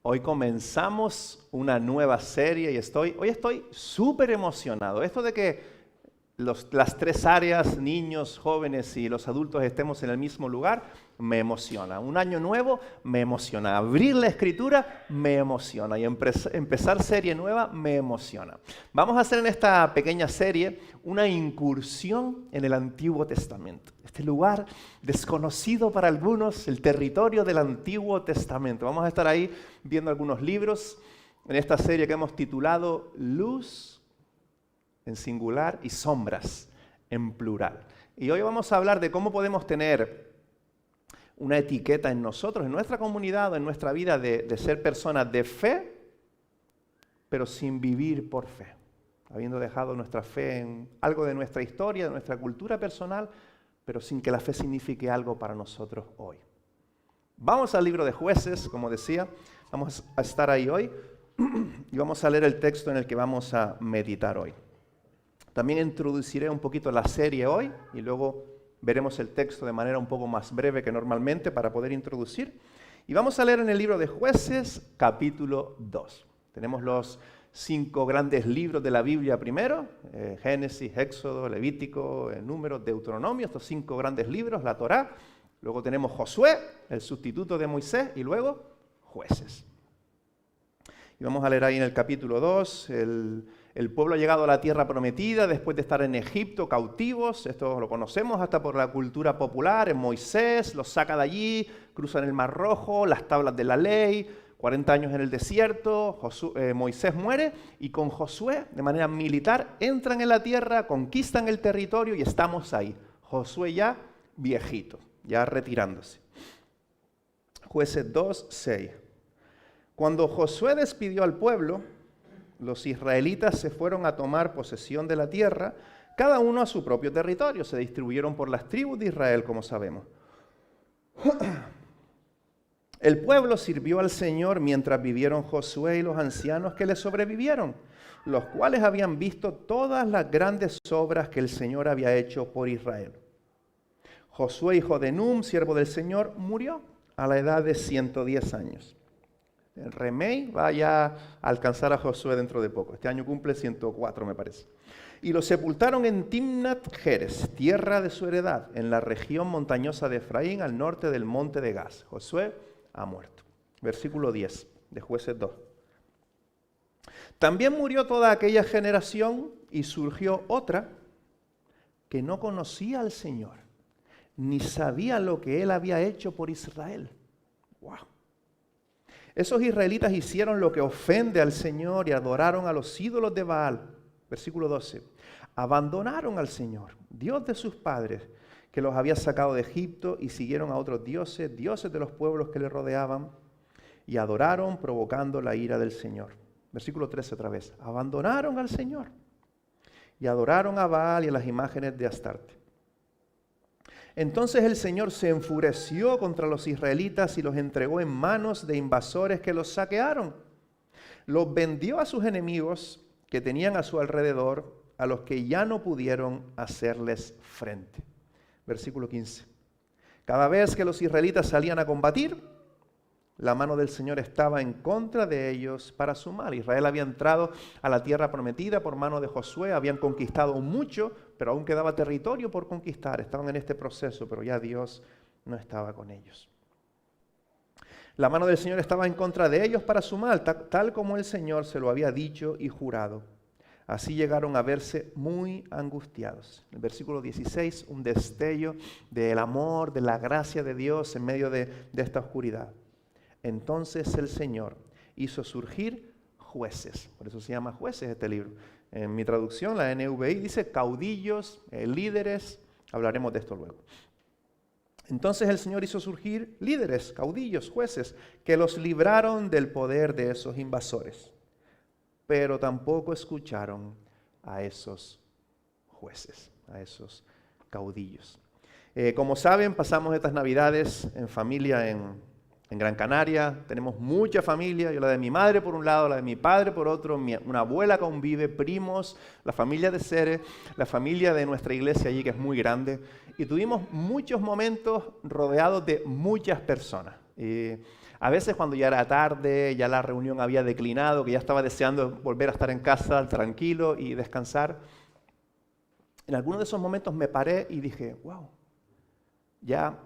Hoy comenzamos una nueva serie y hoy estoy súper emocionado. Esto de que las tres áreas, niños, jóvenes y los adultos estemos en el mismo lugar, me emociona. Un año nuevo me emociona. Abrir la escritura me emociona. Y empezar serie nueva me emociona. Vamos a hacer en esta pequeña serie una incursión en el Antiguo Testamento. Este lugar desconocido para algunos, el territorio del Antiguo Testamento. Vamos a estar ahí viendo algunos libros en esta serie que hemos titulado Luz en singular y sombras en plural. Y hoy vamos a hablar de cómo podemos tener una etiqueta en nosotros, en nuestra comunidad o en nuestra vida de ser personas de fe, pero sin vivir por fe. Habiendo dejado nuestra fe en algo de nuestra historia, de nuestra cultura personal, pero sin que la fe signifique algo para nosotros hoy. Vamos al libro de Jueces, como decía, vamos a estar ahí hoy y vamos a leer el texto en el que vamos a meditar hoy. También introduciré un poquito la serie hoy y luego veremos el texto de manera un poco más breve que normalmente para poder introducir. Y vamos a leer en el libro de Jueces, capítulo 2. Tenemos los 5 grandes libros de la Biblia primero, Génesis, Éxodo, Levítico, Números, Deuteronomio, estos 5 grandes libros, la Torá. Luego tenemos Josué, el sustituto de Moisés, y luego Jueces. Y vamos a leer ahí en el capítulo 2, el pueblo ha llegado a la tierra prometida después de estar en Egipto cautivos. Esto lo conocemos hasta por la cultura popular. En Moisés los saca de allí, cruzan el Mar Rojo, las tablas de la ley, 40 años en el desierto. Moisés muere y con Josué, de manera militar, entran en la tierra, conquistan el territorio y estamos ahí. Josué ya viejito, ya retirándose. Jueces 2, 6. Cuando Josué despidió al pueblo, los israelitas se fueron a tomar posesión de la tierra, cada uno a su propio territorio. Se distribuyeron por las tribus de Israel, como sabemos. El pueblo sirvió al Señor mientras vivieron Josué y los ancianos que le sobrevivieron, los cuales habían visto todas las grandes obras que el Señor había hecho por Israel. Josué, hijo de Num, siervo del Señor, murió a la edad de 110 años. El Remey va ya a alcanzar a Josué dentro de poco. Este año cumple 104, me parece. Y lo sepultaron en Timnat-Jeres, tierra de su heredad, en la región montañosa de Efraín, al norte del monte de Gaz. Josué ha muerto. Versículo 10 de Jueces 2. También murió toda aquella generación y surgió otra que no conocía al Señor, ni sabía lo que Él había hecho por Israel. ¡Wow! Esos israelitas hicieron lo que ofende al Señor y adoraron a los ídolos de Baal. Versículo 12. Abandonaron al Señor, Dios de sus padres, que los había sacado de Egipto, y siguieron a otros dioses, dioses de los pueblos que le rodeaban, y adoraron provocando la ira del Señor. Versículo 13 otra vez. Abandonaron al Señor y adoraron a Baal y a las imágenes de Astarte. Entonces el Señor se enfureció contra los israelitas y los entregó en manos de invasores que los saquearon. Los vendió a sus enemigos que tenían a su alrededor, a los que ya no pudieron hacerles frente. Versículo 15. Cada vez que los israelitas salían a combatir, la mano del Señor estaba en contra de ellos para su mal. Israel había entrado a la tierra prometida por mano de Josué, habían conquistado mucho, pero aún quedaba territorio por conquistar. Estaban en este proceso, pero ya Dios no estaba con ellos. La mano del Señor estaba en contra de ellos para su mal, tal como el Señor se lo había dicho y jurado. Así llegaron a verse muy angustiados. En el versículo 16, un destello del amor, de la gracia de Dios en medio de esta oscuridad. Entonces el Señor hizo surgir jueces. Por eso se llama Jueces este libro. En mi traducción, la NVI dice caudillos, líderes. Hablaremos de esto luego. Entonces el Señor hizo surgir líderes, caudillos, jueces, que los libraron del poder de esos invasores. Pero tampoco escucharon a esos jueces, a esos caudillos. Como saben, pasamos estas Navidades en familia en Gran Canaria. Tenemos mucha familia, yo la de mi madre por un lado, la de mi padre por otro, una abuela convive, primos, la familia de Cere, la familia de nuestra iglesia allí que es muy grande, y tuvimos muchos momentos rodeados de muchas personas. A veces cuando ya era tarde, ya la reunión había declinado, que ya estaba deseando volver a estar en casa tranquilo y descansar, en algunos de esos momentos me paré y dije, wow, ya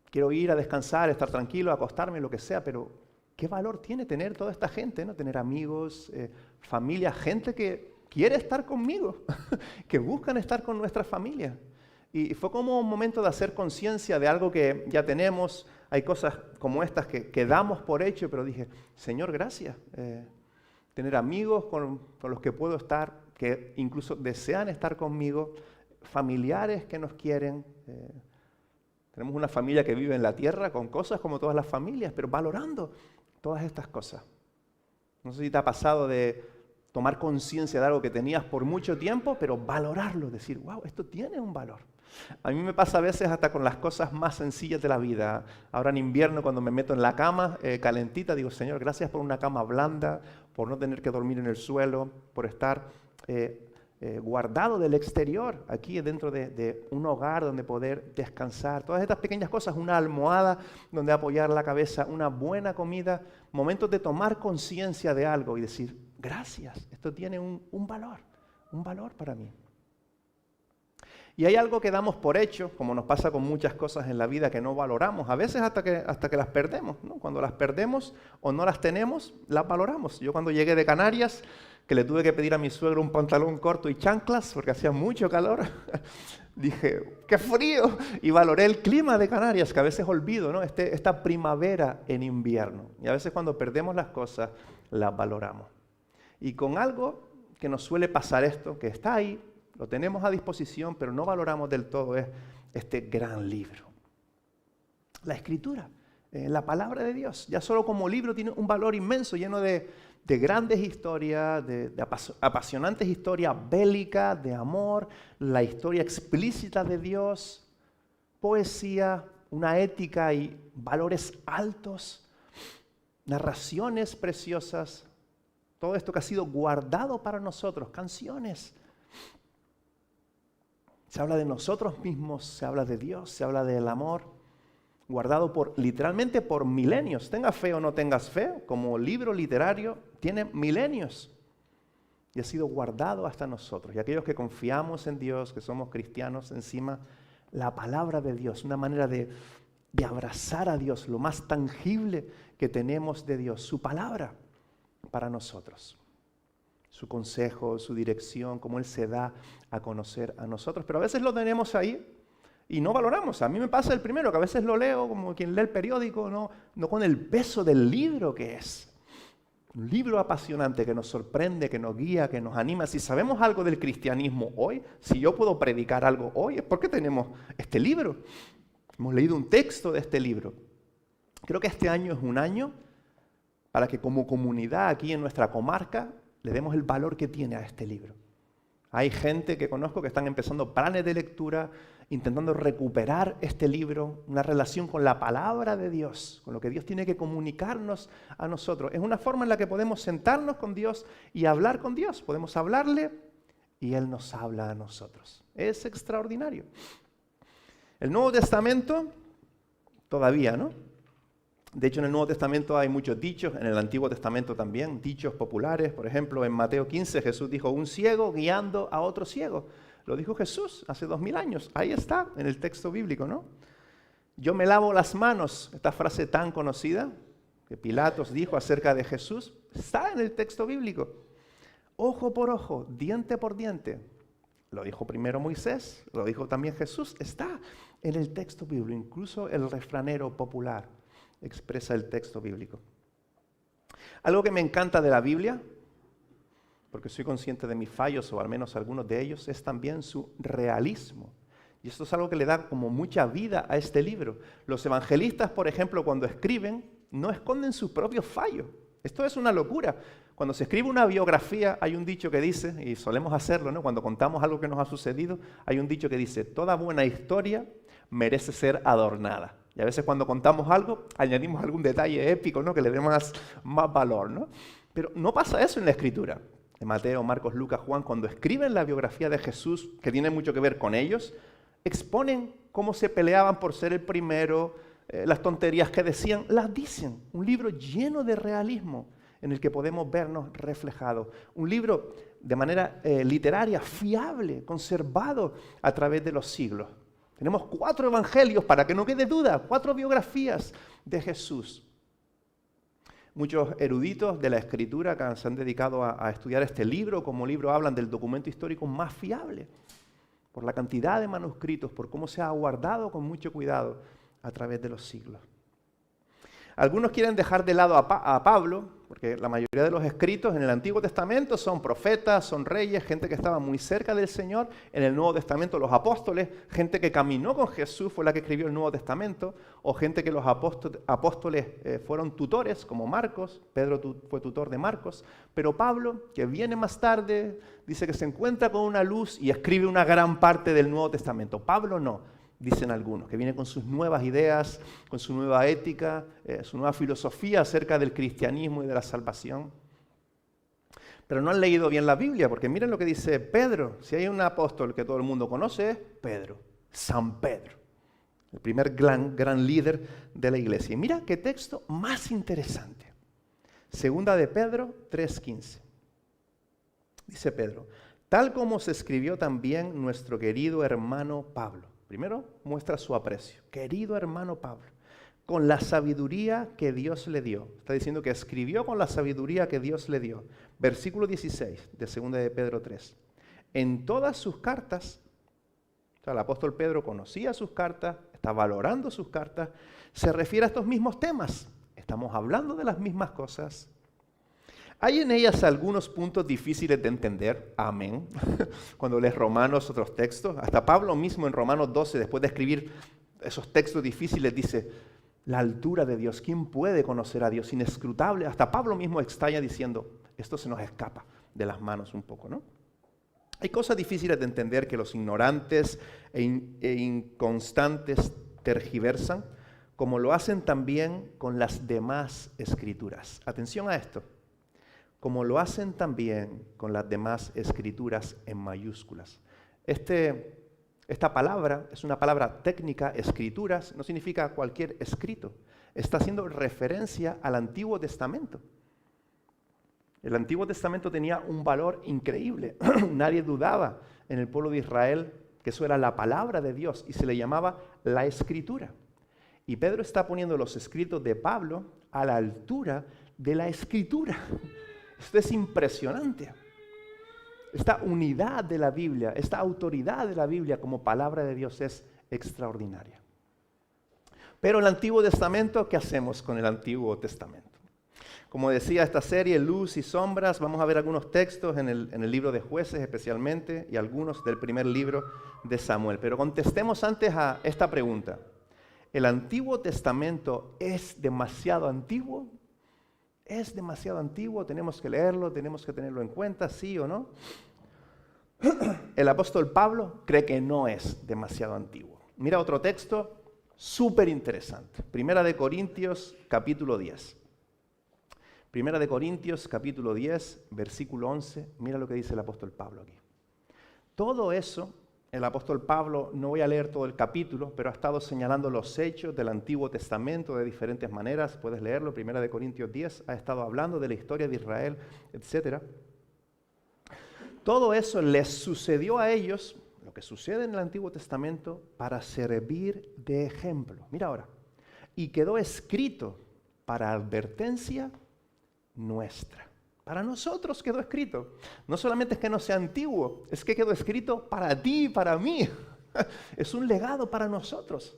quiero ir a descansar, estar tranquilo, acostarme, lo que sea, pero ¿qué valor tiene tener toda esta gente, ¿no? Tener amigos, familia, gente que quiere estar conmigo, que buscan estar con nuestra familia. Y fue como un momento de hacer conciencia de algo que ya tenemos. Hay cosas como estas que damos por hecho, pero dije, Señor, gracias. Tener amigos con los que puedo estar, que incluso desean estar conmigo, familiares que nos quieren. Tenemos una familia que vive en la tierra con cosas como todas las familias, pero valorando todas estas cosas. No sé si te ha pasado de tomar conciencia de algo que tenías por mucho tiempo, pero valorarlo, decir, wow, esto tiene un valor. A mí me pasa a veces hasta con las cosas más sencillas de la vida. Ahora en invierno cuando me meto en la cama calentita, digo, Señor, gracias por una cama blanda, por no tener que dormir en el suelo, por estar guardado del exterior, aquí dentro de un hogar donde poder descansar. Todas estas pequeñas cosas, una almohada donde apoyar la cabeza, una buena comida, momentos de tomar conciencia de algo y decir, gracias, esto tiene un valor para mí. Y hay algo que damos por hecho, como nos pasa con muchas cosas en la vida que no valoramos, a veces hasta que las perdemos, ¿no? Cuando las perdemos o no las tenemos, las valoramos. Yo cuando llegué de Canarias, que le tuve que pedir a mi suegro un pantalón corto y chanclas, porque hacía mucho calor, dije, ¡qué frío! Y valoré el clima de Canarias, que a veces olvido, ¿no? Esta primavera en invierno. Y a veces cuando perdemos las cosas, las valoramos. Y con algo que nos suele pasar esto, que está ahí, lo tenemos a disposición, pero no valoramos del todo, es este gran libro. La Escritura, la palabra de Dios, ya solo como libro tiene un valor inmenso, lleno de grandes historias, de apasionantes historias bélicas, de amor, la historia explícita de Dios, poesía, una ética y valores altos, narraciones preciosas, todo esto que ha sido guardado para nosotros, canciones. Se habla de nosotros mismos, se habla de Dios, se habla del amor, guardado literalmente por milenios. Tengas fe o no tengas fe, como libro literario, tiene milenios. Y ha sido guardado hasta nosotros. Y aquellos que confiamos en Dios, que somos cristianos, encima, la palabra de Dios, una manera de abrazar a Dios, lo más tangible que tenemos de Dios, su palabra para nosotros. Su consejo, su dirección, cómo Él se da a conocer a nosotros. Pero a veces lo tenemos ahí y no valoramos. A mí me pasa el primero, que a veces lo leo como quien lee el periódico, no con el peso del libro que es. Un libro apasionante que nos sorprende, que nos guía, que nos anima. Si sabemos algo del cristianismo hoy, si yo puedo predicar algo hoy, es porque tenemos este libro. Hemos leído un texto de este libro. Creo que este año es un año para que como comunidad aquí en nuestra comarca le demos el valor que tiene a este libro. Hay gente que conozco que están empezando planes de lectura, intentando recuperar este libro, una relación con la palabra de Dios, con lo que Dios tiene que comunicarnos a nosotros. Es una forma en la que podemos sentarnos con Dios y hablar con Dios. Podemos hablarle y Él nos habla a nosotros. Es extraordinario. El Nuevo Testamento, todavía, ¿no? De hecho, en el Nuevo Testamento hay muchos dichos, en el Antiguo Testamento también, dichos populares. Por ejemplo, en Mateo 15 Jesús dijo, un ciego guiando a otro ciego. Lo dijo Jesús hace 2000 años. Ahí está, en el texto bíblico, ¿no? Yo me lavo las manos, esta frase tan conocida que Pilatos dijo acerca de Jesús, está en el texto bíblico. Ojo por ojo, diente por diente. Lo dijo primero Moisés, lo dijo también Jesús, está en el texto bíblico. Incluso el refranero popular expresa el texto bíblico. Algo que me encanta de la Biblia, porque soy consciente de mis fallos, o al menos algunos de ellos, es también su realismo. Y esto es algo que le da como mucha vida a este libro. Los evangelistas, por ejemplo, cuando escriben, no esconden sus propios fallos. Esto es una locura. Cuando se escribe una biografía, hay un dicho que dice, y solemos hacerlo, ¿no? Cuando contamos algo que nos ha sucedido, hay un dicho que dice, toda buena historia merece ser adornada. Y a veces cuando contamos algo, añadimos algún detalle épico, ¿no? Que le dé más valor, ¿no? Pero no pasa eso en la Escritura. En Mateo, Marcos, Lucas, Juan, cuando escriben la biografía de Jesús, que tiene mucho que ver con ellos, exponen cómo se peleaban por ser el primero, las tonterías que decían, las dicen. Un libro lleno de realismo en el que podemos vernos reflejados. Un libro de manera literaria, fiable, conservado a través de los siglos. Tenemos 4 evangelios, para que no quede duda, 4 biografías de Jesús. Muchos eruditos de la escritura que se han dedicado a estudiar este libro, como libro, hablan del documento histórico más fiable, por la cantidad de manuscritos, por cómo se ha guardado con mucho cuidado a través de los siglos. Algunos quieren dejar de lado a Pablo, porque la mayoría de los escritos en el Antiguo Testamento son profetas, son reyes, gente que estaba muy cerca del Señor. En el Nuevo Testamento los apóstoles, gente que caminó con Jesús fue la que escribió el Nuevo Testamento, o gente que los apóstoles fueron tutores, como Marcos. Pedro fue tutor de Marcos. Pero Pablo, que viene más tarde, dice que se encuentra con una luz y escribe una gran parte del Nuevo Testamento. Pablo no. Dicen algunos, que viene con sus nuevas ideas, con su nueva ética, su nueva filosofía acerca del cristianismo y de la salvación. Pero no han leído bien la Biblia, porque miren lo que dice Pedro. Si hay un apóstol que todo el mundo conoce, es Pedro, San Pedro, el primer gran líder de la iglesia. Y mira qué texto más interesante. Segunda de Pedro 3:15. Dice Pedro, tal como se escribió también nuestro querido hermano Pablo. Primero, muestra su aprecio. Querido hermano Pablo, con la sabiduría que Dios le dio. Está diciendo que escribió con la sabiduría que Dios le dio. Versículo 16 de 2 de Pedro 3. En todas sus cartas, o sea, el apóstol Pedro conocía sus cartas, está valorando sus cartas, se refiere a estos mismos temas. Estamos hablando de las mismas cosas. ¿Hay en ellas algunos puntos difíciles de entender? Amén. Cuando lees Romanos, otros textos, hasta Pablo mismo en Romanos 12, después de escribir esos textos difíciles, dice, la altura de Dios, ¿quién puede conocer a Dios? Inescrutable. Hasta Pablo mismo estalla diciendo, esto se nos escapa de las manos un poco, ¿no? Hay cosas difíciles de entender que los ignorantes e inconstantes tergiversan, como lo hacen también con las demás escrituras. Atención a esto. Como lo hacen también con las demás escrituras en mayúsculas. Esta palabra es una palabra técnica, escrituras, no significa cualquier escrito. Está haciendo referencia al Antiguo Testamento. El Antiguo Testamento tenía un valor increíble. Nadie dudaba en el pueblo de Israel que eso era la palabra de Dios y se le llamaba la Escritura. Y Pedro está poniendo los escritos de Pablo a la altura de la Escritura. Esto es impresionante. Esta unidad de la Biblia, esta autoridad de la Biblia como palabra de Dios es extraordinaria. Pero el Antiguo Testamento, ¿qué hacemos con el Antiguo Testamento? Como decía esta serie, Luz y Sombras, vamos a ver algunos textos en el libro de Jueces especialmente y algunos del primer libro de Samuel. Pero contestemos antes a esta pregunta. ¿El Antiguo Testamento es demasiado antiguo? ¿Es demasiado antiguo? ¿Tenemos que leerlo? ¿Tenemos que tenerlo en cuenta? ¿Sí o no? El apóstol Pablo cree que no es demasiado antiguo. Mira otro texto súper interesante. Primera de Corintios, capítulo 10. Primera de Corintios, capítulo 10, versículo 11. Mira lo que dice el apóstol Pablo aquí. Todo eso, el apóstol Pablo, no voy a leer todo el capítulo, pero ha estado señalando los hechos del Antiguo Testamento de diferentes maneras. Puedes leerlo, Primera de Corintios 10, ha estado hablando de la historia de Israel, etc. Todo eso les sucedió a ellos, lo que sucede en el Antiguo Testamento, para servir de ejemplo. Mira ahora, y quedó escrito para advertencia nuestra. Para nosotros quedó escrito. No solamente es que no sea antiguo, es que quedó escrito para ti y para mí. Es un legado para nosotros.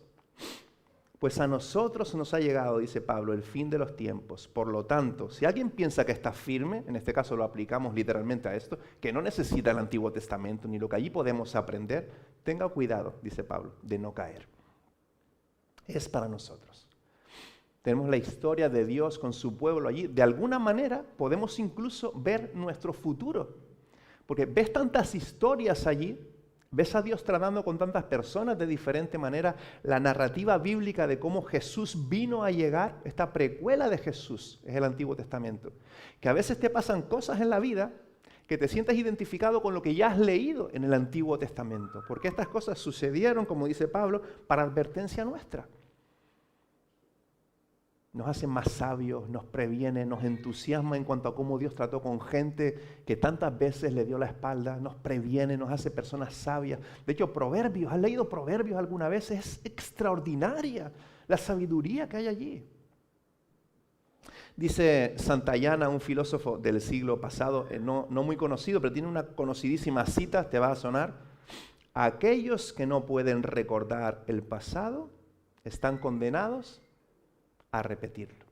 Pues a nosotros nos ha llegado, dice Pablo, el fin de los tiempos. Por lo tanto, si alguien piensa que está firme, en este caso lo aplicamos literalmente a esto, que no necesita el Antiguo Testamento ni lo que allí podemos aprender, tenga cuidado, dice Pablo, de no caer. Es para nosotros. Tenemos la historia de Dios con su pueblo allí. De alguna manera podemos incluso ver nuestro futuro. Porque ves tantas historias allí, ves a Dios tratando con tantas personas de diferente manera, la narrativa bíblica de cómo Jesús vino a llegar, esta precuela de Jesús es el Antiguo Testamento. Que a veces te pasan cosas en la vida que te sientas identificado con lo que ya has leído en el Antiguo Testamento. Porque estas cosas sucedieron, como dice Pablo, para advertencia nuestra. nos hace más sabios, nos previene, nos entusiasma en cuanto a cómo Dios trató con gente que tantas veces le dio la espalda, nos previene, nos hace personas sabias. De hecho, Proverbios, ¿has leído Proverbios alguna vez? Es extraordinaria la sabiduría que hay allí. Dice Santayana, un filósofo del siglo pasado, no muy conocido, pero tiene una conocidísima cita, te va a sonar. Aquellos que no pueden recordar el pasado están condenados a repetirlo.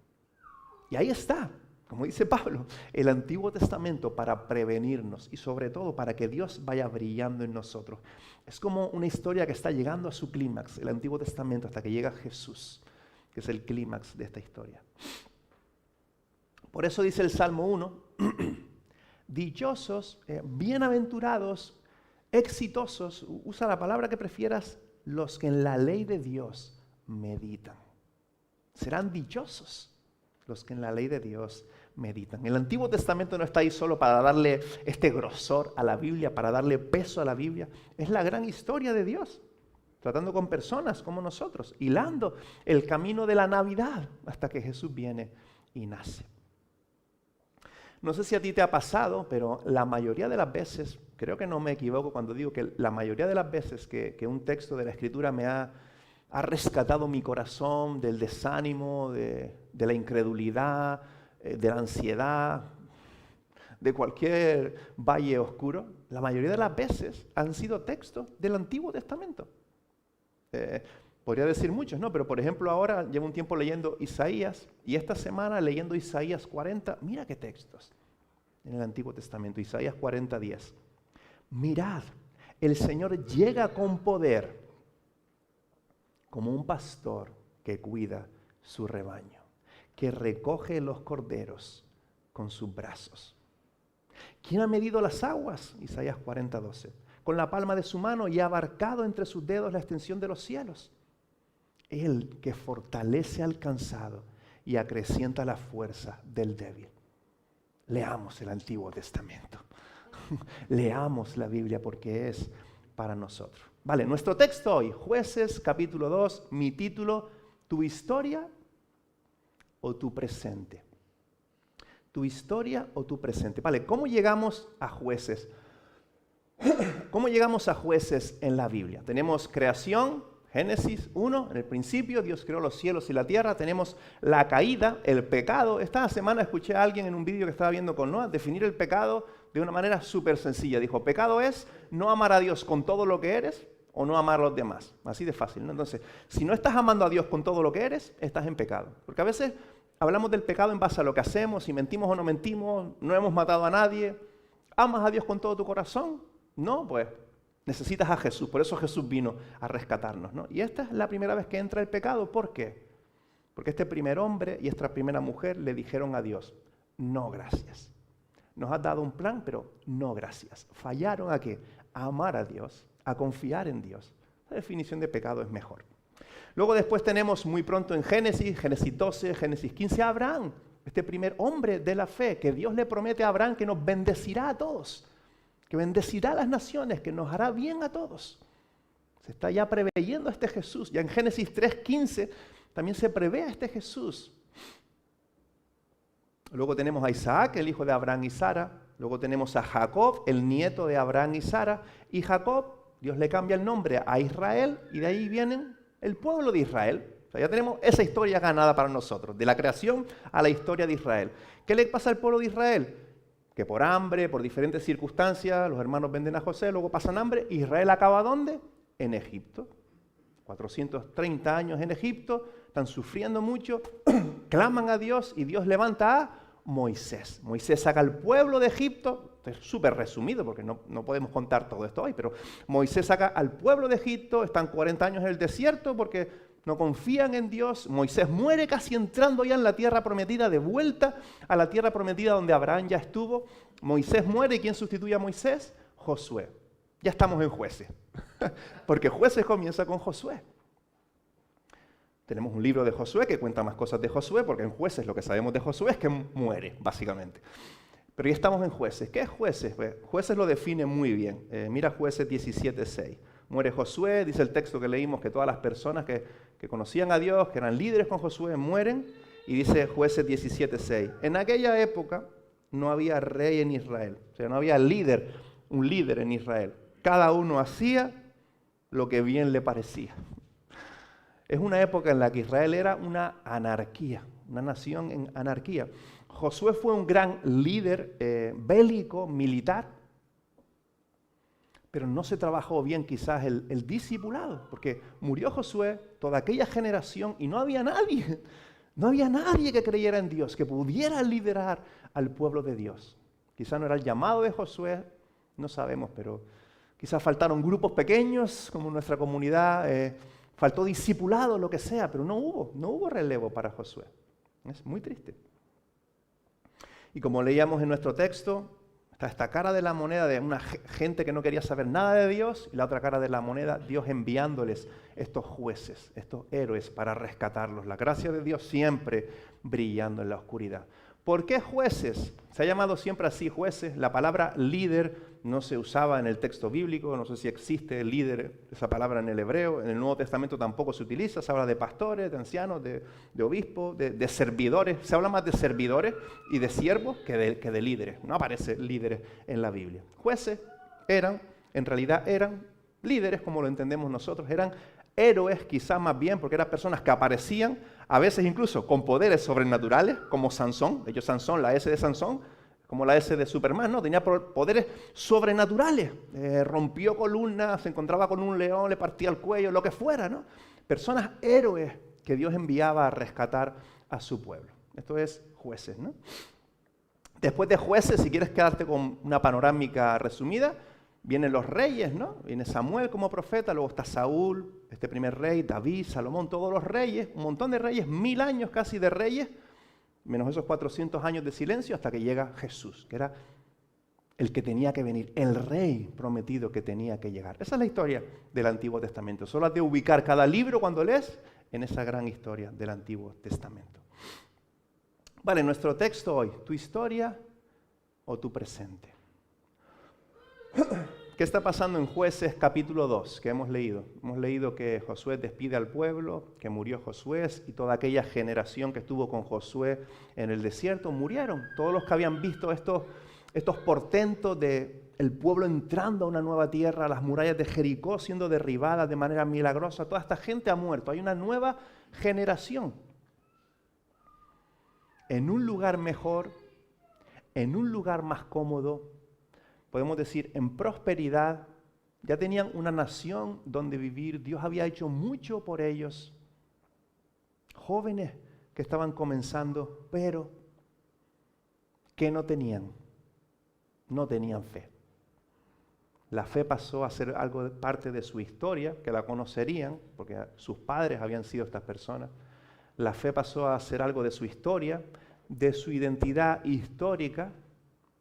Y ahí está, como dice Pablo, el Antiguo Testamento para prevenirnos y sobre todo para que Dios vaya brillando en nosotros. Es como una historia que está llegando a su clímax, el Antiguo Testamento, hasta que llega Jesús, que es el clímax de esta historia. Por eso dice el Salmo 1, dichosos, bienaventurados, exitosos, usa la palabra que prefieras, los que en la ley de Dios meditan. Serán dichosos los que en la ley de Dios meditan. El Antiguo Testamento no está ahí solo para darle este grosor a la Biblia, para darle peso a la Biblia. Es la gran historia de Dios, tratando con personas como nosotros, hilando el camino de la Navidad hasta que Jesús viene y nace. No sé si a ti te ha pasado, pero la mayoría de las veces, creo que no me equivoco cuando digo que la mayoría de las veces que un texto de la Escritura me ha rescatado mi corazón del desánimo, de la incredulidad, de la ansiedad, de cualquier valle oscuro, la mayoría de las veces han sido textos del Antiguo Testamento. Podría decir muchos, ¿no? Pero por ejemplo ahora llevo un tiempo leyendo Isaías y esta semana leyendo Isaías 40, mira qué textos en el Antiguo Testamento, Isaías 40:10. Mirad, el Señor llega con poder como un pastor que cuida su rebaño, que recoge los corderos con sus brazos. ¿Quién ha medido las aguas? Isaías 40:12. Con la palma de su mano y ha abarcado entre sus dedos la extensión de los cielos. Él que fortalece al cansado y acrecienta la fuerza del débil. Leamos el Antiguo Testamento. Leamos la Biblia porque es para nosotros. Vale, nuestro texto hoy, Jueces capítulo 2, mi título, ¿tu historia o tu presente? ¿Tu historia o tu presente? Vale, ¿cómo llegamos a Jueces? ¿Cómo llegamos a Jueces en la Biblia? Tenemos creación, Génesis 1, en el principio Dios creó los cielos y la tierra. Tenemos la caída, el pecado. Esta semana escuché a alguien en un vídeo que estaba viendo con Noah definir el pecado de una manera súper sencilla. Dijo, pecado es no amar a Dios con todo lo que eres o no amar a los demás. Así de fácil, ¿no? Entonces, si no estás amando a Dios con todo lo que eres, estás en pecado. Porque a veces hablamos del pecado en base a lo que hacemos, si mentimos o no mentimos, no hemos matado a nadie. ¿Amas a Dios con todo tu corazón? No, pues necesitas a Jesús. Por eso Jesús vino a rescatarnos, ¿no? Y esta es la primera vez que entra el pecado. ¿Por qué? Porque este primer hombre y esta primera mujer le dijeron a Dios, no gracias. Nos has dado un plan, pero no gracias. Fallaron ¿a qué? A amar a Dios, a confiar en Dios. La definición de pecado es mejor. Luego después tenemos muy pronto en Génesis 12, Génesis 15, a Abraham, este primer hombre de la fe, que Dios le promete a Abraham que nos bendecirá a todos, que bendecirá a las naciones, que nos hará bien a todos. Se está ya preveyendo a este Jesús. Ya en Génesis 3:15 también se prevé a este Jesús. Luego tenemos a Isaac, el hijo de Abraham y Sara. Luego tenemos a Jacob, el nieto de Abraham y Sara. Y Jacob, Dios le cambia el nombre a Israel y de ahí vienen el pueblo de Israel. O sea, ya tenemos esa historia ganada para nosotros, de la creación a la historia de Israel. ¿Qué le pasa al pueblo de Israel? Que por hambre, por diferentes circunstancias, los hermanos venden a José, luego pasan hambre. Israel acaba ¿dónde? En Egipto. 430 años en Egipto, están sufriendo mucho, claman a Dios y Dios levanta a Moisés. Moisés saca al pueblo de Egipto, es súper resumido porque no podemos contar todo esto hoy, pero Moisés saca al pueblo de Egipto, están 40 años en el desierto porque no confían en Dios. Moisés muere casi entrando ya en la tierra prometida, de vuelta a la tierra prometida donde Abraham ya estuvo. Moisés muere y ¿quién sustituye a Moisés? Josué. Ya estamos en Jueces, porque Jueces comienza con Josué. Tenemos un libro de Josué que cuenta más cosas de Josué, porque en Jueces lo que sabemos de Josué es que muere, básicamente. Pero ya estamos en Jueces. ¿Qué es Jueces? Pues, Jueces lo define muy bien. Mira Jueces 17:6. Muere Josué, dice el texto que leímos que todas las personas que conocían a Dios, que eran líderes con Josué, mueren. Y dice Jueces 17:6. En aquella época no había rey en Israel. O sea, no había un líder en Israel. Cada uno hacía lo que bien le parecía. Es una época en la que Israel era una anarquía, una nación en anarquía. Josué fue un gran líder bélico, militar, pero no se trabajó bien quizás el discipulado, porque murió Josué, toda aquella generación, y no había nadie que creyera en Dios, que pudiera liderar al pueblo de Dios. Quizás no era el llamado de Josué, no sabemos, pero quizás faltaron grupos pequeños, como nuestra comunidad, faltó discipulado, lo que sea, pero no hubo relevo para Josué. Es muy triste. Y como leíamos en nuestro texto, está esta cara de la moneda de una gente que no quería saber nada de Dios, y la otra cara de la moneda, Dios enviándoles estos jueces, estos héroes para rescatarlos. La gracia de Dios siempre brillando en la oscuridad. ¿Por qué jueces? Se ha llamado siempre así jueces. La palabra líder no se usaba en el texto bíblico, no sé si existe líder, esa palabra en el hebreo, en el Nuevo Testamento tampoco se utiliza, se habla de pastores, de ancianos, de obispos, de servidores, se habla más de servidores y de siervos que de líderes, no aparece líderes en la Biblia. Jueces en realidad eran líderes como lo entendemos nosotros, eran héroes quizás más bien, porque eran personas que aparecían, a veces incluso con poderes sobrenaturales, como Sansón, de hecho Sansón, la S de Sansón, como la S de Superman, ¿no? Tenía poderes sobrenaturales, rompió columnas, se encontraba con un león, le partía el cuello, lo que fuera, ¿no? Personas héroes que Dios enviaba a rescatar a su pueblo. Esto es jueces, ¿no? Después de jueces, si quieres quedarte con una panorámica resumida, vienen los reyes, ¿no? Viene Samuel como profeta, luego está Saúl, este primer rey, David, Salomón, todos los reyes, un montón de reyes, 1000 años casi de reyes, menos esos 400 años de silencio hasta que llega Jesús, que era el que tenía que venir, el rey prometido que tenía que llegar. Esa es la historia del Antiguo Testamento. Solo has de ubicar cada libro cuando lees en esa gran historia del Antiguo Testamento. Vale, nuestro texto hoy, ¿tu historia o tu presente? ¿Qué está pasando en Jueces capítulo 2 que hemos leído? Hemos leído que Josué despide al pueblo, que murió Josué y toda aquella generación que estuvo con Josué en el desierto murieron. Todos los que habían visto estos portentos de el pueblo entrando a una nueva tierra, las murallas de Jericó siendo derribadas de manera milagrosa, toda esta gente ha muerto. Hay una nueva generación. En un lugar mejor, en un lugar más cómodo, podemos decir, en prosperidad, ya tenían una nación donde vivir, Dios había hecho mucho por ellos. Jóvenes que estaban comenzando, pero que no tenían fe. La fe pasó a ser parte de su historia, que la conocerían, porque sus padres habían sido estas personas. La fe pasó a ser algo de su historia, de su identidad histórica,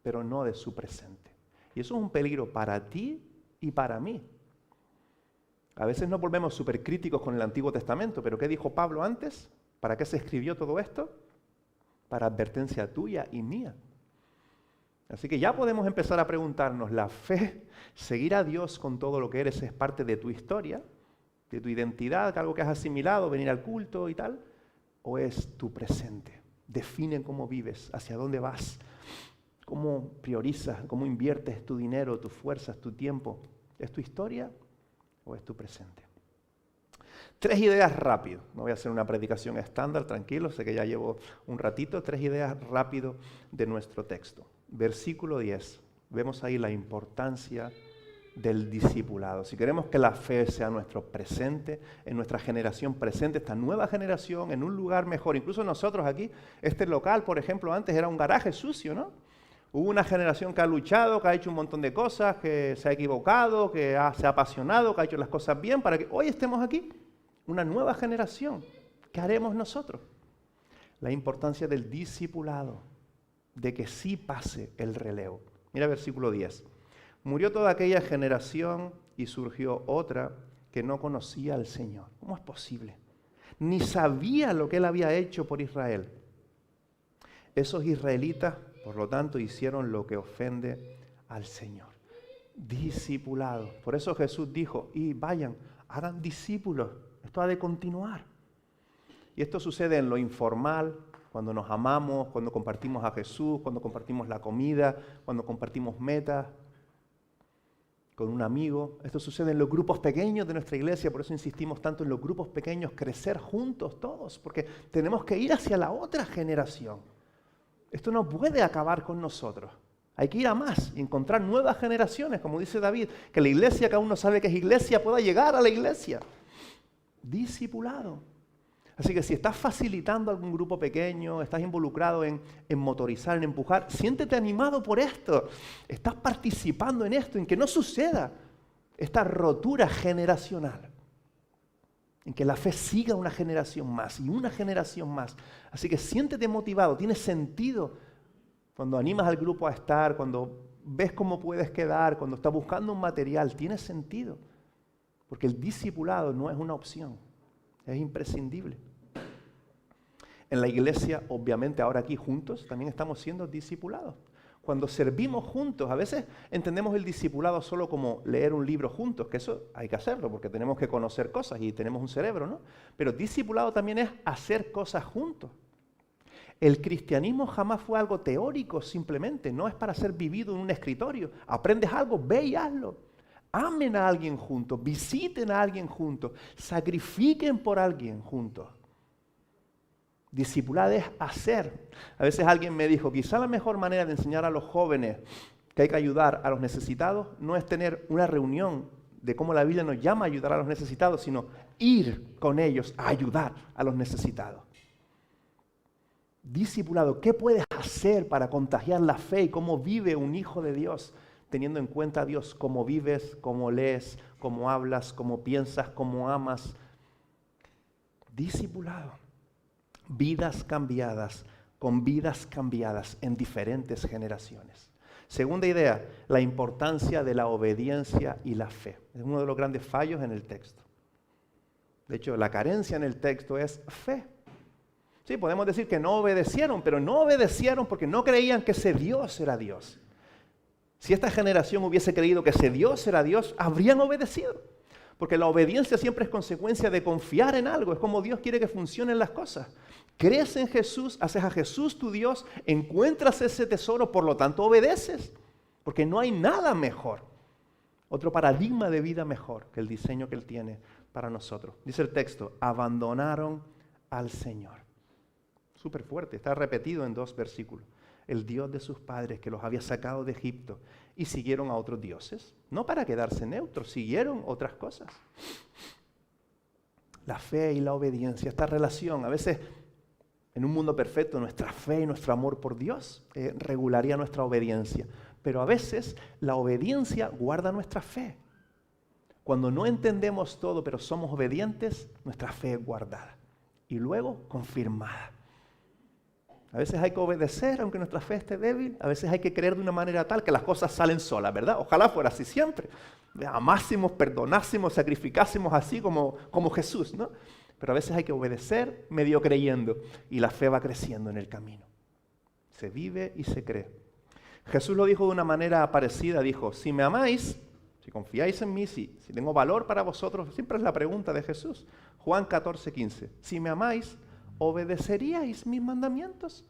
pero no de su presente. Y eso es un peligro para ti y para mí. A veces nos volvemos súper críticos con el Antiguo Testamento, pero ¿qué dijo Pablo antes? ¿Para qué se escribió todo esto? Para advertencia tuya y mía. Así que ya podemos empezar a preguntarnos, ¿la fe, seguir a Dios con todo lo que eres, es parte de tu historia, de tu identidad, algo que has asimilado, venir al culto y tal? ¿O es tu presente? Define cómo vives, hacia dónde vas. ¿Cómo priorizas, cómo inviertes tu dinero, tus fuerzas, tu tiempo? ¿Es tu historia o es tu presente? 3 ideas rápido. No voy a hacer una predicación estándar, tranquilo, sé que ya llevo un ratito. 3 ideas rápido de nuestro texto. Versículo 10. Vemos ahí la importancia del discipulado. Si queremos que la fe sea nuestro presente, en nuestra generación presente, esta nueva generación, en un lugar mejor. Incluso nosotros aquí, este local, por ejemplo, antes era un garaje sucio, ¿no? Hubo una generación que ha luchado, que ha hecho un montón de cosas, que se ha equivocado, que se ha apasionado, que ha hecho las cosas bien para que hoy estemos aquí. Una nueva generación. ¿Qué haremos nosotros? La importancia del discipulado, de que sí pase el relevo. Mira versículo 10. Murió toda aquella generación y surgió otra que no conocía al Señor. ¿Cómo es posible? Ni sabía lo que Él había hecho por Israel. Esos israelitas, por lo tanto, hicieron lo que ofende al Señor. Discipulados. Por eso Jesús dijo, y vayan, hagan discípulos. Esto ha de continuar. Y esto sucede en lo informal, cuando nos amamos, cuando compartimos a Jesús, cuando compartimos la comida, cuando compartimos metas con un amigo. Esto sucede en los grupos pequeños de nuestra iglesia, por eso insistimos tanto en los grupos pequeños, crecer juntos todos, porque tenemos que ir hacia la otra generación. Esto no puede acabar con nosotros. Hay que ir a más y encontrar nuevas generaciones, como dice David, que la iglesia que aún no sabe que es iglesia pueda llegar a la iglesia. Discipulado. Así que si estás facilitando algún grupo pequeño, estás involucrado en motorizar, en empujar, siéntete animado por esto. Estás participando en esto, en que no suceda esta rotura generacional. En que la fe siga una generación más y una generación más. Así que siéntete motivado, tiene sentido cuando animas al grupo a estar, cuando ves cómo puedes quedar, cuando estás buscando un material, tiene sentido. Porque el discipulado no es una opción. Es imprescindible. En la iglesia, obviamente, ahora aquí juntos, también estamos siendo discipulados. Cuando servimos juntos, a veces entendemos el discipulado solo como leer un libro juntos, que eso hay que hacerlo porque tenemos que conocer cosas y tenemos un cerebro, ¿no? Pero discipulado también es hacer cosas juntos. El cristianismo jamás fue algo teórico simplemente, no es para ser vivido en un escritorio. Aprendes algo, ve y hazlo. Amen a alguien juntos, visiten a alguien juntos, sacrifiquen por alguien juntos. Discipular es hacer. A veces alguien me dijo, quizá la mejor manera de enseñar a los jóvenes que hay que ayudar a los necesitados no es tener una reunión de cómo la Biblia nos llama a ayudar a los necesitados, sino ir con ellos a ayudar a los necesitados. Discipulado, ¿qué puedes hacer para contagiar la fe y cómo vive un hijo de Dios? Teniendo en cuenta a Dios, cómo vives, cómo lees, cómo hablas, cómo piensas, cómo amas. Discipulado. Vidas cambiadas, con vidas cambiadas en diferentes generaciones. Segunda idea, la importancia de la obediencia y la fe. Es uno de los grandes fallos en el texto. De hecho, la carencia en el texto es fe. Sí, podemos decir que no obedecieron, pero no obedecieron porque no creían que ese Dios era Dios. Si esta generación hubiese creído que ese Dios era Dios, habrían obedecido. Porque la obediencia siempre es consecuencia de confiar en algo. Es como Dios quiere que funcionen las cosas. Crees en Jesús, haces a Jesús tu Dios, encuentras ese tesoro, por lo tanto obedeces. Porque no hay nada mejor. Otro paradigma de vida mejor que el diseño que Él tiene para nosotros. Dice el texto, abandonaron al Señor. Súper fuerte, está repetido en 2 versículos. El Dios de sus padres que los había sacado de Egipto y siguieron a otros dioses. No para quedarse neutros, siguieron otras cosas. La fe y la obediencia, esta relación, a veces en un mundo perfecto nuestra fe y nuestro amor por Dios regularía nuestra obediencia. Pero a veces la obediencia guarda nuestra fe. Cuando no entendemos todo pero somos obedientes, nuestra fe es guardada y luego confirmada. A veces hay que obedecer aunque nuestra fe esté débil. A veces hay que creer de una manera tal que las cosas salen solas, ¿verdad? Ojalá fuera así siempre. Amásemos, perdonásemos, sacrificásemos así como Jesús, ¿no? Pero a veces hay que obedecer medio creyendo y la fe va creciendo en el camino. Se vive y se cree. Jesús lo dijo de una manera parecida. Dijo, si me amáis, si confiáis en mí, si tengo valor para vosotros, siempre es la pregunta de Jesús. Juan 14:15. Si me amáis, ¿obedeceríais mis mandamientos?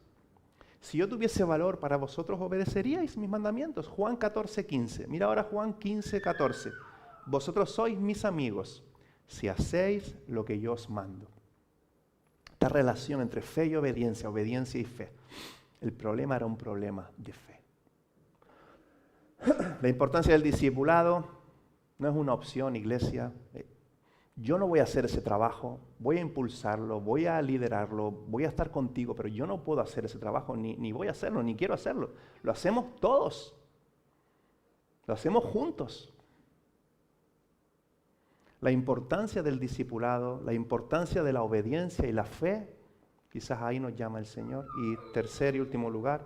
Si yo tuviese valor para vosotros, ¿obedeceríais mis mandamientos? Juan 14:15. Mira ahora Juan 15:14. Vosotros sois mis amigos si hacéis lo que yo os mando. Esta relación entre fe y obediencia y fe. El problema era un problema de fe. La importancia del discipulado no es una opción, iglesia. Yo no voy a hacer ese trabajo, voy a impulsarlo, voy a liderarlo, voy a estar contigo, pero yo no puedo hacer ese trabajo, ni voy a hacerlo, ni quiero hacerlo. Lo hacemos todos. Lo hacemos juntos. La importancia del discipulado, la importancia de la obediencia y la fe, quizás ahí nos llama el Señor. Y tercer y último lugar,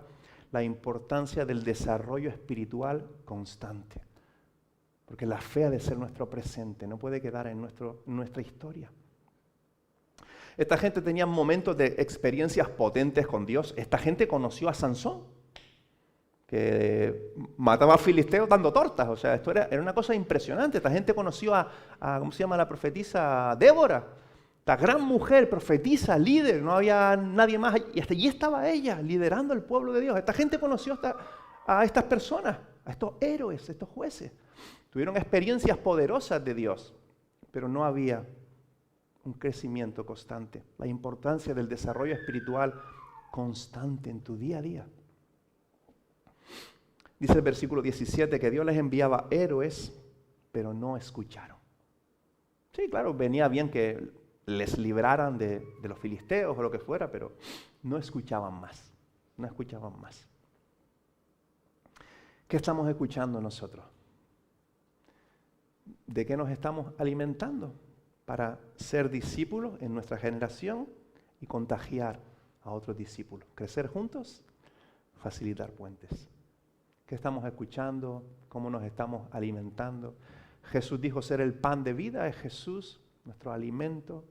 la importancia del desarrollo espiritual constante. Porque la fe ha de ser nuestro presente, no puede quedar en nuestra historia. Esta gente tenía momentos de experiencias potentes con Dios. Esta gente conoció a Sansón, que mataba a filisteos dando tortas. O sea, esto era una cosa impresionante. Esta gente conoció a ¿cómo se llama la profetisa? Débora. La gran mujer, profetisa, líder, no había nadie más. Y hasta allí estaba ella, liderando el pueblo de Dios. Esta gente conoció a estas personas, a estos héroes, a estos jueces. Tuvieron experiencias poderosas de Dios, pero no había un crecimiento constante. La importancia del desarrollo espiritual constante en tu día a día. Dice el versículo 17 que Dios les enviaba héroes, pero no escucharon. Sí, claro, venía bien que les libraran de los filisteos o lo que fuera, pero no escuchaban más. No escuchaban más. ¿Qué estamos escuchando nosotros? ¿De qué nos estamos alimentando para ser discípulos en nuestra generación y contagiar a otros discípulos? Crecer juntos, facilitar puentes. ¿Qué estamos escuchando? ¿Cómo nos estamos alimentando? Jesús dijo ser el pan de vida, es Jesús, nuestro alimento.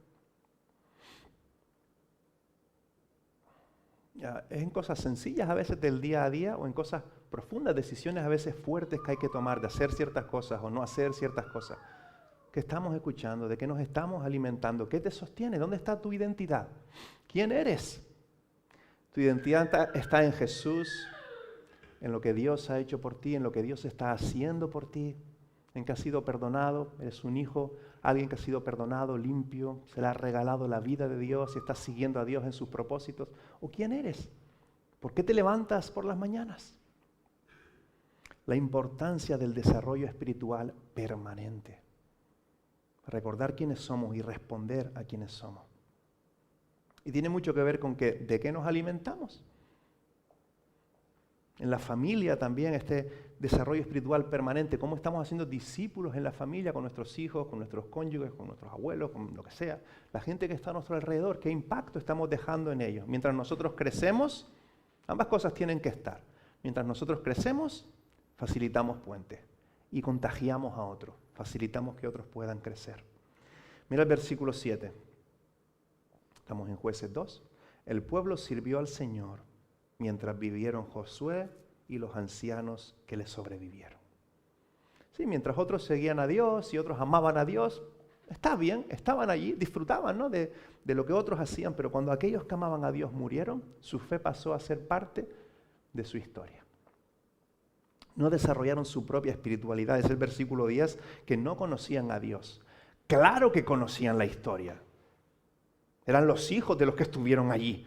Es en cosas sencillas a veces del día a día o en cosas profundas, decisiones a veces fuertes que hay que tomar de hacer ciertas cosas o no hacer ciertas cosas. ¿Qué estamos escuchando? ¿De qué nos estamos alimentando? ¿Qué te sostiene? ¿Dónde está tu identidad? ¿Quién eres? Tu identidad está en Jesús, en lo que Dios ha hecho por ti, en lo que Dios está haciendo por ti, en que has sido perdonado, eres un hijo, alguien que ha sido perdonado, limpio, se le ha regalado la vida de Dios y estás siguiendo a Dios en sus propósitos. ¿O quién eres? ¿Por qué te levantas por las mañanas? La importancia del desarrollo espiritual permanente. Recordar quiénes somos y responder a quiénes somos. Y tiene mucho que ver con de qué nos alimentamos. En la familia también este desarrollo espiritual permanente, cómo estamos haciendo discípulos en la familia, con nuestros hijos, con nuestros cónyuges, con nuestros abuelos, con lo que sea. La gente que está a nuestro alrededor, qué impacto estamos dejando en ellos. Mientras nosotros crecemos, ambas cosas tienen que estar. Mientras nosotros crecemos, facilitamos puentes y contagiamos a otros, facilitamos que otros puedan crecer. Mira el versículo 7. Estamos en Jueces 2. El pueblo sirvió al Señor mientras vivieron Josué y los ancianos que le sobrevivieron. Sí, mientras otros seguían a Dios y otros amaban a Dios, está bien, estaban allí, disfrutaban, ¿no?, de lo que otros hacían, pero cuando aquellos que amaban a Dios murieron, su fe pasó a ser parte de su historia. No desarrollaron su propia espiritualidad, es el versículo 10, que no conocían a Dios. Claro que conocían la historia. Eran los hijos de los que estuvieron allí.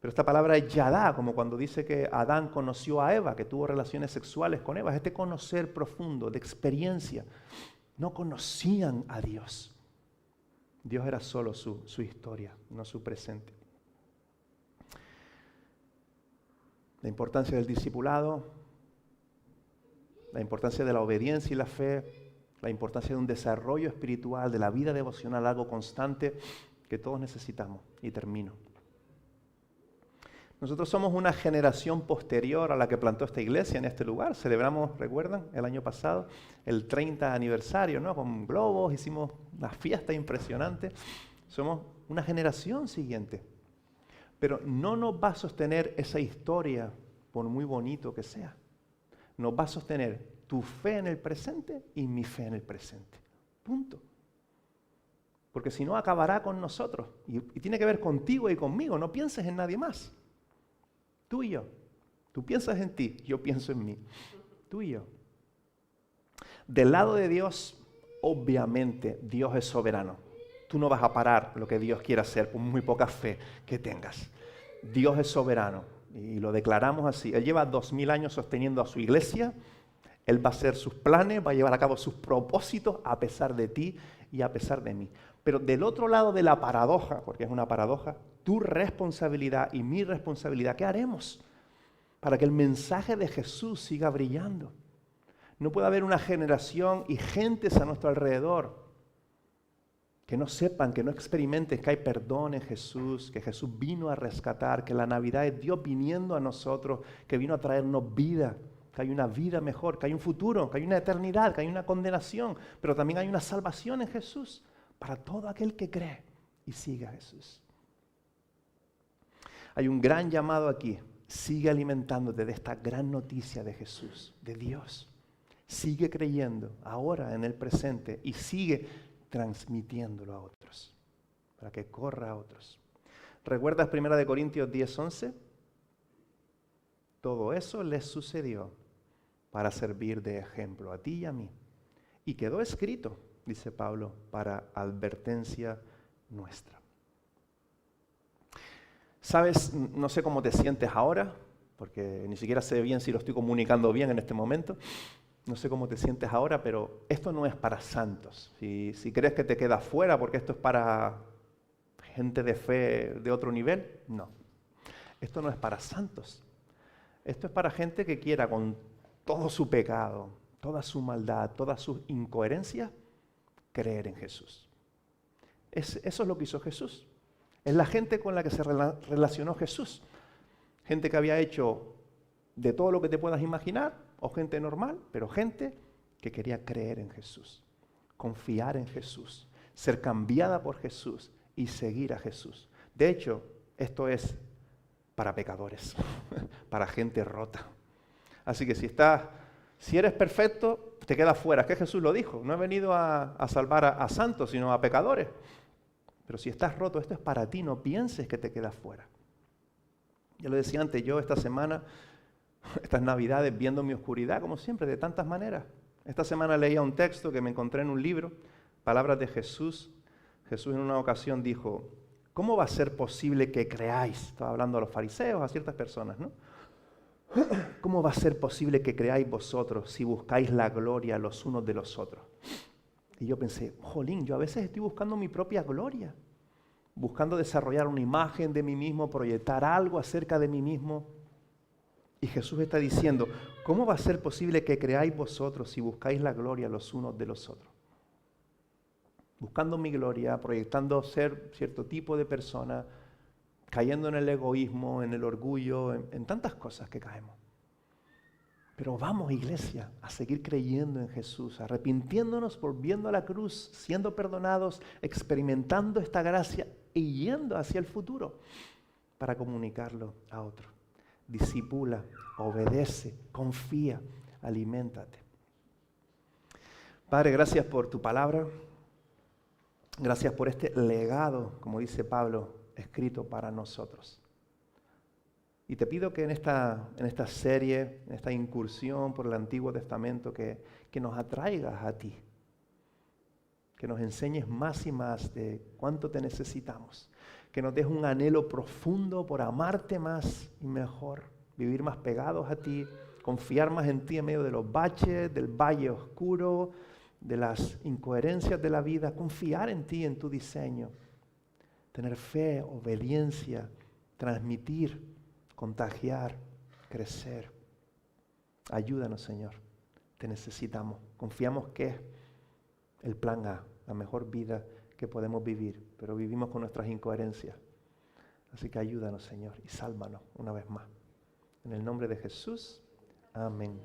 Pero esta palabra es yadá, como cuando dice que Adán conoció a Eva, que tuvo relaciones sexuales con Eva. Es este conocer profundo, de experiencia. No conocían a Dios. Dios era solo su historia, no su presente. La importancia del discipulado, la importancia de la obediencia y la fe, la importancia de un desarrollo espiritual, de la vida devocional, algo constante que todos necesitamos. Y termino. Nosotros somos una generación posterior a la que plantó esta iglesia en este lugar. Celebramos, ¿recuerdan? El año pasado, el 30 aniversario, ¿no? Con globos, hicimos una fiesta impresionante. Somos una generación siguiente. Pero no nos va a sostener esa historia, por muy bonito que sea. Nos va a sostener tu fe en el presente y mi fe en el presente. Punto. Porque si no, acabará con nosotros. Y tiene que ver contigo y conmigo. No pienses en nadie más. Tú y yo. Tú piensas en ti, yo pienso en mí. Tú y yo. Del lado de Dios, obviamente, Dios es soberano. Tú no vas a parar lo que Dios quiere hacer por muy poca fe que tengas. Dios es soberano y lo declaramos así. Él lleva 2000 años sosteniendo a su iglesia. Él va a hacer sus planes, va a llevar a cabo sus propósitos a pesar de ti y a pesar de mí. Pero del otro lado de la paradoja, porque es una paradoja, tu responsabilidad y mi responsabilidad, ¿qué haremos para que el mensaje de Jesús siga brillando? No puede haber una generación y gentes a nuestro alrededor que no sepan, que no experimenten que hay perdón en Jesús, que Jesús vino a rescatar, que la Navidad es Dios viniendo a nosotros, que vino a traernos vida, que hay una vida mejor, que hay un futuro, que hay una eternidad, que hay una condenación, pero también hay una salvación en Jesús para todo aquel que cree y sigue a Jesús. Hay un gran llamado aquí. Sigue alimentándote de esta gran noticia de Jesús, de Dios. Sigue creyendo ahora en el presente y sigue transmitiéndolo a otros. para que corra a otros. ¿Recuerdas 1 Corintios 10:11? Todo eso les sucedió para servir de ejemplo a ti y a mí. Y quedó escrito, dice Pablo, para advertencia nuestra. ¿Sabes? No sé cómo te sientes ahora, porque ni siquiera sé bien si lo estoy comunicando bien en este momento. No sé cómo te sientes ahora, pero esto no es para santos. Si crees que te quedas fuera porque esto es para gente de fe de otro nivel, no. Esto no es para santos. Esto es para gente que quiera con todo su pecado, toda su maldad, todas sus incoherencias, creer en Jesús. Eso es lo que hizo Jesús. Es la gente con la que se relacionó Jesús. Gente que había hecho de todo lo que te puedas imaginar, o gente normal, pero gente que quería creer en Jesús, confiar en Jesús, ser cambiada por Jesús y seguir a Jesús. De hecho, esto es para pecadores, para gente rota. Así que si eres perfecto, te quedas fuera. Es que Jesús lo dijo, no he venido a salvar a santos, sino a pecadores. Pero si estás roto, esto es para ti, no pienses que te quedas fuera. Ya lo decía antes, yo esta semana, estas navidades, viendo mi oscuridad, como siempre, de tantas maneras. Esta semana leía un texto que me encontré en un libro, palabras de Jesús. Jesús en una ocasión dijo, ¿cómo va a ser posible que creáis? Estaba hablando a los fariseos, a ciertas personas, ¿no? ¿Cómo va a ser posible que creáis vosotros si buscáis la gloria los unos de los otros? Y yo pensé, jolín, yo a veces estoy buscando mi propia gloria, buscando desarrollar una imagen de mí mismo, proyectar algo acerca de mí mismo. Y Jesús está diciendo, ¿cómo va a ser posible que creáis vosotros si buscáis la gloria los unos de los otros? Buscando mi gloria, proyectando ser cierto tipo de persona, cayendo en el egoísmo, en el orgullo, en tantas cosas que caemos. Pero vamos, iglesia, a seguir creyendo en Jesús, arrepintiéndonos, volviendo a la cruz, siendo perdonados, experimentando esta gracia y yendo hacia el futuro para comunicarlo a otro. Discipula, obedece, confía, aliméntate. Padre, gracias por tu palabra. Gracias por este legado, como dice Pablo, escrito para nosotros. Y te pido que en esta serie, en esta incursión por el Antiguo Testamento, que nos atraigas a ti, que nos enseñes más y más de cuánto te necesitamos, que nos des un anhelo profundo por amarte más y mejor, vivir más pegados a ti, confiar más en ti en medio de los baches, del valle oscuro, de las incoherencias de la vida, confiar en ti, en tu diseño, tener fe, obediencia, transmitir, contagiar, crecer. Ayúdanos, Señor. Te necesitamos. Confiamos que es el plan A, la mejor vida que podemos vivir, pero vivimos con nuestras incoherencias. Así que ayúdanos, Señor, y sálvanos una vez más. En el nombre de Jesús, amén.